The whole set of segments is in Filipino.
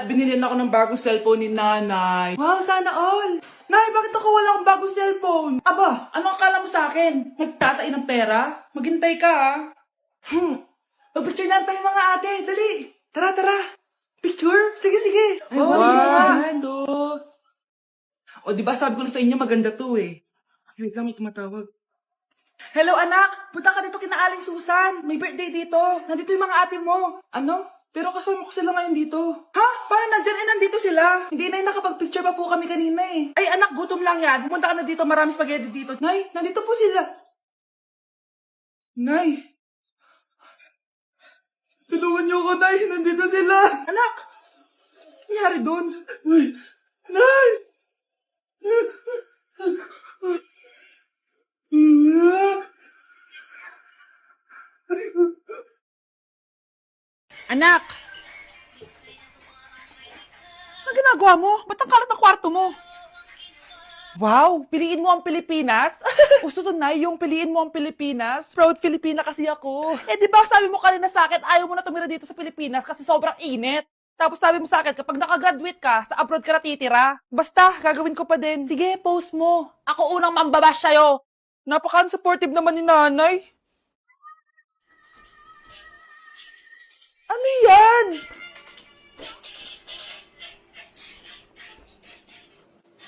Binilihan ako ng bagong cellphone ni nanay. Wow, sana all! Nay, bakit ako wala akong bagong cellphone? Aba, ano akala mo sa akin? Nagtatain ng pera? Maghintay ka, ha? Mag-picture na tayo mga ate. Dali! Tara, tara! Picture? Sige, sige! Ay, wow! O, diba sabi ko na sa inyo maganda to eh. Ay, wait lang, may tumatawag. Hello, anak! Punta ka dito kina Aling Susan. May birthday dito. Nandito yung mga ate mo. Ano? Pero kasama ko sila ngayon dito. Ha? Parang nandyan nandito sila. Hindi na nakapag-picture pa po kami kanina eh. Ay, anak, gutom lang yan. Pumunta ka na dito. Marami spaghetti dito. Nay, nandito po sila. Nay. Tulungan niyo ako, Nay. Nandito sila. Anak! Nangyari doon? Uy, Nay! Anak! Ano ginagawa mo? Ba't ang kalat ng kwarto mo? Wow! Piliin mo ang Pilipinas? Gusto to, Nay, yung piliin mo ang Pilipinas? Proud Filipina kasi ako. Eh, di ba sabi mo kanina sa akin, ayaw mo na tumira dito sa Pilipinas kasi sobrang init. Tapos sabi mo sa akin, kapag nakagraduate ka, sa abroad ka na titira. Basta, gagawin ko pa din. Sige, post mo. Ako unang mambabash sa'yo. Napaka-supportive naman ni nanay. Ano yan?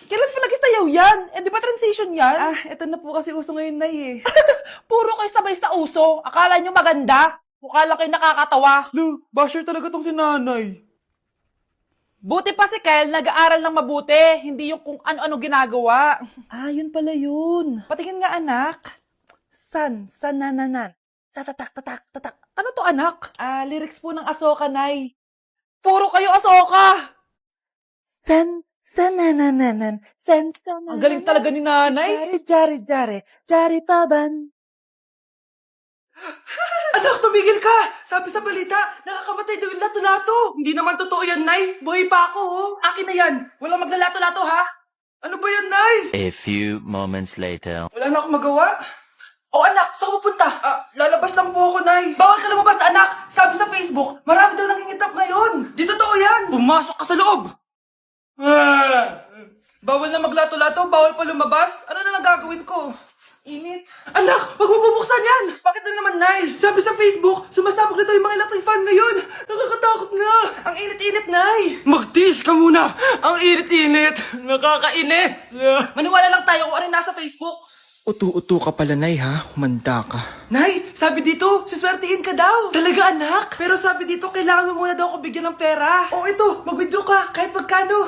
Kailan pa lagi sayaw yan? Eh, di ba transition yan? Ah, eto na po kasi uso ngayon, Nay eh. Puro kayo sabay sa uso. Akala nyo maganda. Mukha lang kayo nakakatawa. Lu, basher talaga tong si nanay. Buti pa si Kyle, nag-aaral ng mabuti. Hindi yung kung ano-ano ginagawa. Ah, yun pala yun. Patingin nga, anak. San nananan. Tatatak, tatak, tatak. Ano to, anak? Ah, lyrics po ng Asoka, Nay. Puro kayo asoka. San nananan. Ang galing talaga ni nanay. Jari paban. Anak, tumigil ka! Sabi sa balita, nakakamatay daw yung lato-lato. Hindi naman totoo yan, Nay. Buhay pa ako, oh. Akin na yan. Walang maglalato-lato, ha? Ano ba yan, Nay? A few moments later. Wala na akong magawa. Oh, anak, saan ka pupunta? Lalabas lang po ako, Nay. Bawal ka lumabas, anak. Sabi sa Facebook, marami daw nangingitap ngayon. Di totoo yan. Pumasok ka sa loob. Bawal na maglato-lato, bawal pa lumabas. Ano na lang gagawin ko? Init. Anak, wag mo bubuksan yan! Bakit na naman, Nay? Sabi sa Facebook, sumasabog na daw yung mga electric fan ngayon. Nakakatakot nga. Ang init-init, Nay. Magtiis ka muna. Ang init-init. Nakakainis. Maniwala lang tayo kung ano yung nasa Facebook. Utu-utu ka pala, Nay, ha? Humanda ka. Nay, sabi dito, siswertihin ka daw. Talaga, anak? Pero sabi dito, kailangan mo muna daw ako bigyan ng pera. Oh, ito, mag-withdraw ka, kahit magkano.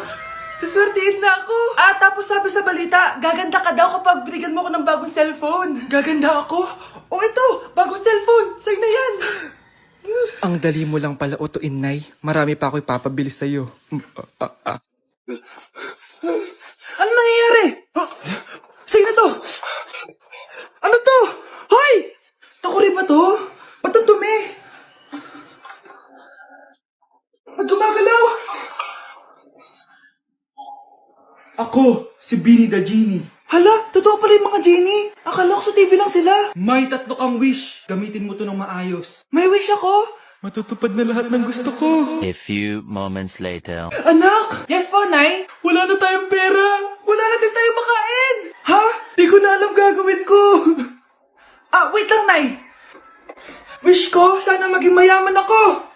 Siswertihin na ako. Tapos sabi sa balita, gaganda ka daw kapag binigyan mo ako ng bagong cellphone. Gaganda ako? Oh, ito, bagong cellphone. Sa'yo na yan. Ang dali mo lang pala utuin, Nay. Marami pa ako ipapabili sa'yo. Ano nangyayari? Sino to? Ano to? Hoy! Takuri ba to? Ba't ang dumi? Ba't gumagalaw? Ako, si Beanie the Genie. Hala, totoo pala yung mga genie. Akala ko sa TV lang sila. May 3 kang wish. Gamitin mo to ng maayos. May wish ako? Matutupad na lahat ng gusto ko. A few moments later. Anak! Yes po, Nay? Wala na tayong pera. Wala na din tayong makain. Ha? Di ko na alam gagawin ko. Wait lang, Nay. Wish ko, sana maging mayaman ako.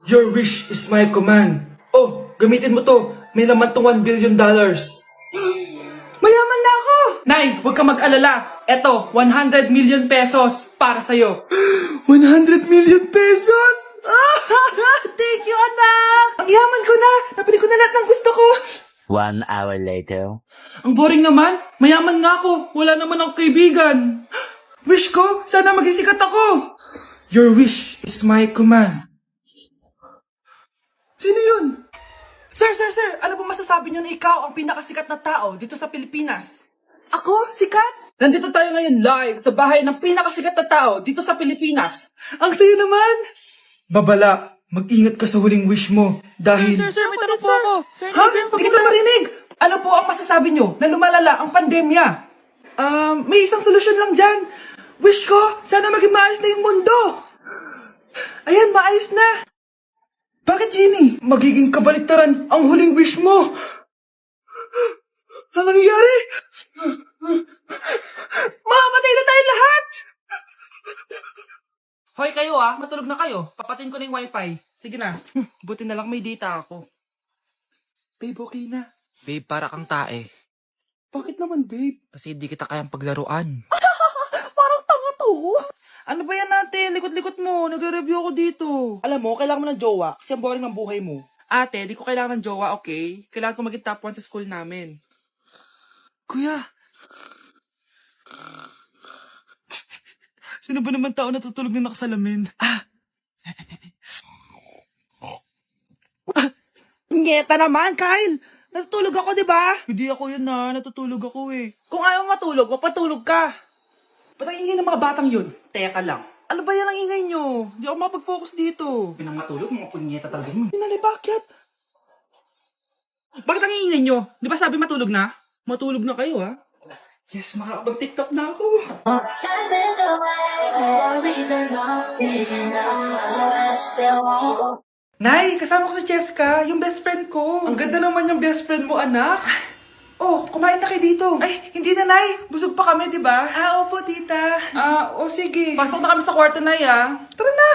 Your wish is my command. Oh, gamitin mo to. May laman tong $1 billion. Mayaman na ako! Nay, huwag ka mag-alala. Eto, 100 million pesos para sa'yo. 100 million pesos? Thank you, anak! Ang yaman ko na! Napili ko na lahat ng gusto ko. 1 hour later. Ang boring naman. Mayaman nga ako. Wala naman akong kaibigan. Wish ko, sana maging sikat ako. Your wish is my command. Sino yun? Sir, ano po masasabi niyo na ikaw ang pinakasikat na tao dito sa Pilipinas? Ako? Sikat? Nandito tayo ngayon live sa bahay ng pinakasikat na tao dito sa Pilipinas. Ang sayo naman! Babala, mag-ingat ka sa huling wish mo dahil... Sir, may tanong po ako. Ha? Hindi kita marinig! Ano po ang masasabi niyo na lumalala ang pandemya? May isang solusyon lang dyan. Wish ko, sana maging maayos na yung mundo. Ayan, maayos na. magiging kabaliktaran ang huling wish mo. Ano nangyayari? Mamamatay na tayo lahat! Hoy kayo matulog na kayo. Papatin ko na yung wifi. Sige na. Buti na lang may data ako. Babe, okay na. Babe, para kang tae. Bakit naman, babe? Kasi hindi kita kayang paglaruan. Parang tanga to. Ano ba yan natin? Likot-likot mo. Nagre-review ako dito. Alam mo, kailangan mo ng jowa kasi ang boring ng buhay mo. Ate, di ko kailangan ng jowa, okay? Kailangan ko maging top 1 sa school namin. Kuya. Sino ba naman tao natutulog na nakasalamin? Ngeta naman, Kyle! Natutulog ako, di ba? Hindi ako yun natutulog ako eh. Kung ayaw matulog, mapatulog ka. Ba't ang ingay ng mga batang yun? Teka lang. Ano ba yan ang ingay nyo? Hindi ako mapag-focus dito. Pinang matulog, mga punyeta talaga yun. Sinali, bakit? Bakit ang ingay nyo? Di ba sabi matulog na? Matulog na kayo, ha? Yes, makakapag-tiktok na ako. Nay, kasama ko si Cheska, yung best friend ko. Ang ganda naman yung best friend mo, anak. Oh, kumain na kayo dito. Ay, hindi na, Nay. Busog pa kami, di ba? Opo, tita. Sige. Pasok na kami sa kwarto, Nay, Tara na.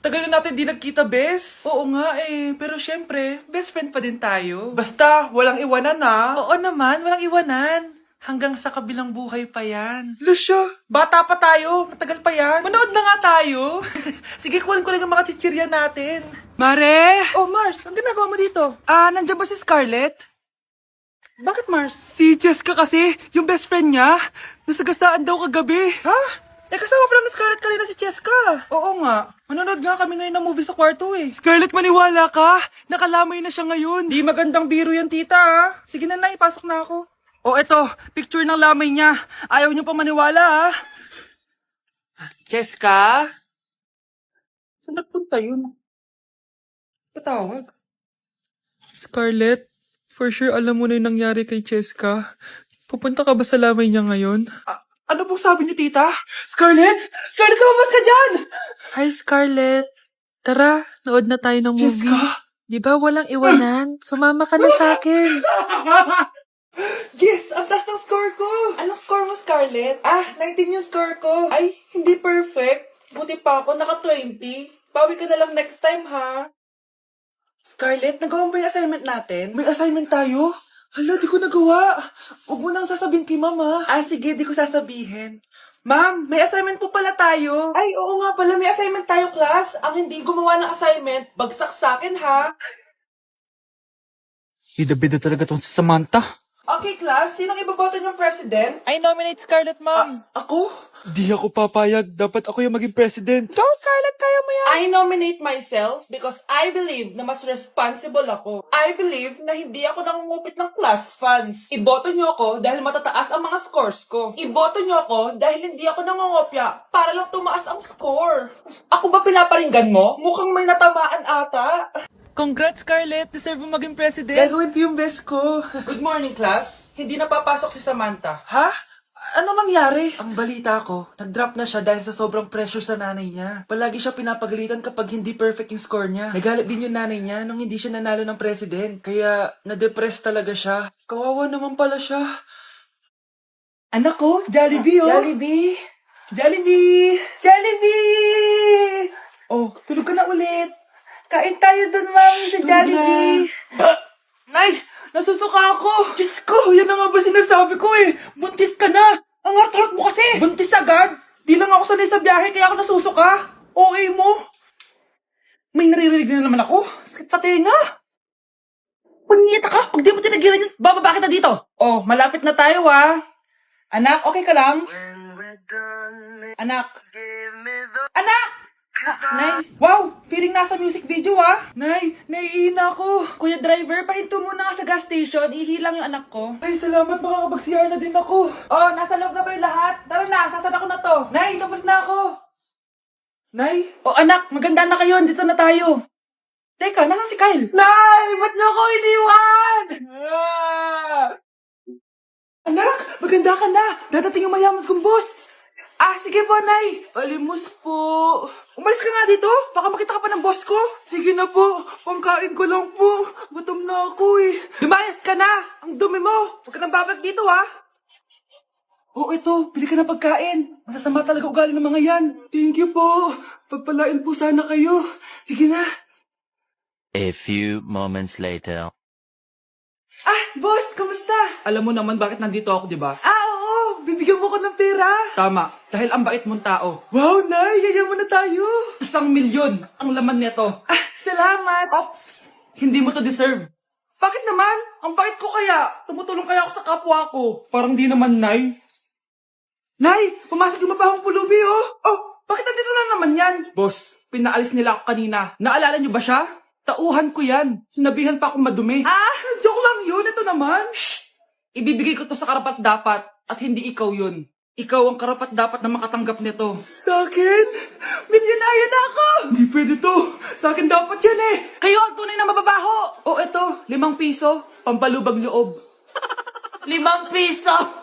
Tagal na natin di nagkita, bes. Oo nga pero syempre, best friend pa din tayo. Basta, walang iwanan Oo naman, walang iwanan. Hanggang sa kabilang buhay pa yan. Lusya, bata pa tayo. Matagal pa yan. Manood na nga tayo. Sige, kunin ko lang ang mga chichirya natin. Mare! Oh, Mars, ang ginagawa mo dito? Nandiyan ba si Scarlett? Bakit, Mars? Si Jessica kasi, yung best friend niya, nasagasaan daw kagabi. Ha? Kasama pa lang ni Scarlett kanina si Jessica. Oo nga. Manonood nga kami ngayon ng movie sa kwarto Scarlett, maniwala ka. Nakalamay na siya ngayon. Di magandang biro yan, tita Sige na, Nay, pasok na ako. Oh, eto, picture ng lamay niya. Ayaw niyo pa maniwala, Jessica? Saan nagpunta yun? Patawag. Scarlett, for sure alam mo na yung nangyari kay Jessica. Pupunta ka ba sa lamay niya ngayon? Ano pong sabi niyo, tita? Scarlett? Scarlett, lumabas ka dyan! Hi, Scarlett. Tara, nood na tayo ng movie. Jessica? Di ba walang iwanan? Sumama ka na sa akin. Yes! Ang taas ng score ko! Anong score mo, Scarlett? 19 yung score ko. Ay, hindi perfect. Buti pa ako, naka 20. Bawi ka na lang next time, ha? Scarlett, nagawa mo ba yung assignment natin? May assignment tayo? Hala, di ko nagawa. Huwag mo nang sasabihin kay mama. Sige, di ko sasabihin. Ma'am, may assignment po pala tayo. Ay, oo nga pala, may assignment tayo, class. Ang hindi gumawa ng assignment, bagsak sa akin, ha? Bida-bida talaga tong si Samantha. Okay, class, sinong iboboto niyong president? I nominate Scarlett, ma'am. Ako? Di ako papayag. Dapat ako yung maging president. Go, Scarlett, kaya mo yan. I nominate myself because I believe na mas responsible ako. I believe na hindi ako nangungupit ng class funds. Iboto niyo ako dahil matataas ang mga scores ko. Iboto niyo ako dahil hindi ako nangungopya para lang tumaas ang score. Ako ba pinaparinggan mo? Mukhang may natamaan ata. Congrats, Scarlett. Deserve mo maging president. Gagawin ko yung best ko. Good morning, class. Hindi na papasok si Samantha. Ha? Ano nangyari? Ang balita ko, nag-drop na siya dahil sa sobrang pressure sa nanay niya. Palagi siya pinapagalitan kapag hindi perfect yung score niya. Nagalit din yung nanay niya nung hindi siya nanalo ng president. Kaya, na-depress talaga siya. Kawawa naman pala siya. Anak ko, Jollibee Jollibee! Jollibee! Jollibee! Oh, tulog ka na ulit. Kain tayo dun, mami, sa Jollibee. Nay, nasusuka ako. Diyos ko, yan na nga ba sinasabi ko Buntis ka na. Ang harot mo kasi. Buntis agad? Di lang ako sanay sa biyahe, kaya ako nasusuka. Okay mo? May naririnig na naman ako. Sakit sa tenga. Punyeta ka, pag di mo tinagilan yun, bababa kita dito. Oh, malapit na tayo, Anak, okay ka lang? Anak. Anak! Nay, wow! Feeling nasa music video, Nay, naiina ako. Kuya driver, pahinto muna ka sa gas station. Ihilang yung anak ko. Ay, salamat. Makakapag-CR na din ako. Oh, nasa loob na ba yung lahat? Tara na, sasada ko na to. Nay, tapos na ako. Nay? Oh, anak, maganda na kayo. Dito na tayo. Teka, nasa si Kyle? Nay, ba't niyo ako iniwan? Anak, maganda ka na. Dadating yung mayaman kong boss. Sige po, Nay. Alimos po. Umalis ka nga dito. Baka makita ka pa ng boss ko. Sige na po. Pangkain ko lang po. Gutom na ako eh. Lumayas ka na. Ang dumi mo. Huwag ka nang babalik dito ha. Oh, ito. Bili ka ng pagkain. Masasama talaga ugali ng mga yan. Thank you po. Pagpalain po sana kayo. Sige na. A few moments later. Ah, boss, kamusta? Alam mo naman bakit nandito ako, di ba? Ah, oo. Bibigyan mo ko ng pera. Tama. Dahil ang bait mong tao. Wow, Nay. Yayaman na tayo. 1 milyon ang laman nito. Ah, salamat. Ops. Hindi mo to deserve. Bakit naman? Ang bait ko kaya. Tumutulong kaya ako sa kapwa ko. Parang di naman, Nay. Nay, pumasok yung mabahong pulubi, oh. Oh, bakit nandito na naman yan? Boss, pinaalis nila ako kanina. Naalala niyo ba siya? Tauhan ko yan. Sinabihan pa akong madumi. Ah, joke lang yun. Ito naman. Shh! Ibibigay ko to sa karapat-dapat at hindi ikaw yun. Ikaw ang karapat-dapat na makatanggap nito. Sa akin? Milyonaryo na ako! Hindi pwede to. Sa akin dapat yan eh. Kayo ang tunay na mababaho. O eto, 5 piso. Pampalubag loob. 5 piso.